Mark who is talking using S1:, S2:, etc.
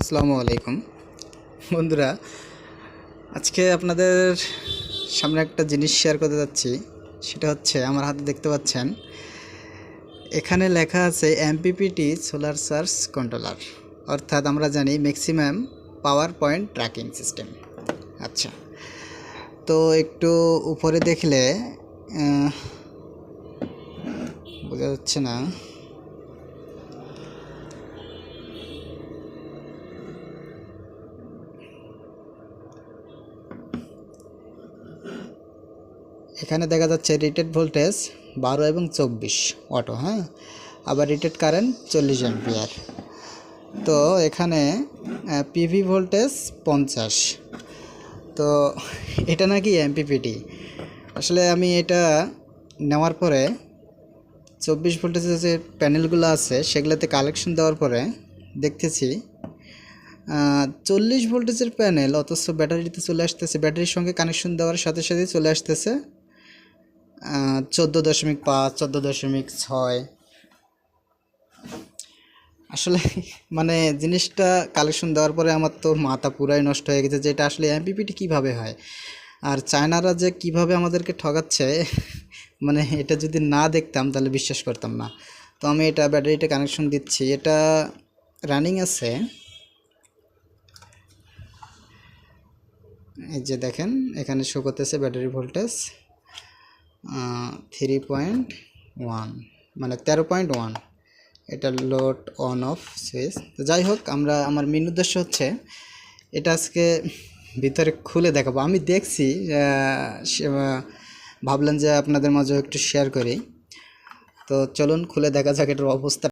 S1: আসসালামু আলাইকুম বন্ধুরা। আজকে আপনাদের সামনে একটা জিনিস শেয়ার করতে যাচ্ছি। সেটা হচ্ছে আমার হাতে দেখতে পাচ্ছেন, এখানে লেখা আছে এমপিপিটি সোলার চার্জ কন্ট্রোলার, অর্থাৎ আমরা জানি maximum power point tracking system. আচ্ছা, তো একটু উপরে দেখলে বোঝা যাচ্ছে না। এখানে দেখা যাচ্ছে রেটেড ভোল্টেজ 12 এবং 24 অটো, হ্যাঁ, আবার রেটেড কারেন্ট 40 অ্যাম্পিয়ার। তো এখানে পিভি ভোল্টেজ 50। তো এটা নাকি এমপিপিটি। আসলে আমি এটা নেওয়ার পরে 24 ভোল্টেজের যে প্যানেলগুলো আছে সেগুলোতে কালেকশন দেওয়ার পরে দেখতেছি 40 ভোল্টেজের প্যানেল, অথচ ব্যাটারিতে চলে আসতেছে, ব্যাটারির সঙ্গে কানেকশন দেওয়ার সাথে সাথে চলে আসতেছে 14.5, 14.6। আসলে মানে জিনিসটা কালেকশন দেওয়ার পরে আমার তো মাথা পুরাই নষ্ট হয়ে গেছে যে এটা আসলে এমপিপিটি কীভাবে হয়, আর চায়নারা যে কিভাবে আমাদেরকে ঠকাচ্ছে মানে এটা যদি না দেখতাম তাহলে বিশ্বাস করতাম না। তো আমি এটা ব্যাটারিটা কানেকশন দিচ্ছি, এটা রানিং আছে। এই যে দেখেন এখানে শো করতেছে ব্যাটারি ভোল্টেজ 3.1, মানে 13.1। এটা লোড অন অফ সুইচ। তো যাই হোক, আমার মেন উদ্দেশ্য হচ্ছে এটা আজকে ভিতরে খুলে দেখাবো। আমি দেখছি, ভাবলাম যে আপনাদের মাঝে একটু শেয়ার করি। তো চলুন খুলে দেখা যাক এটার অবস্থা।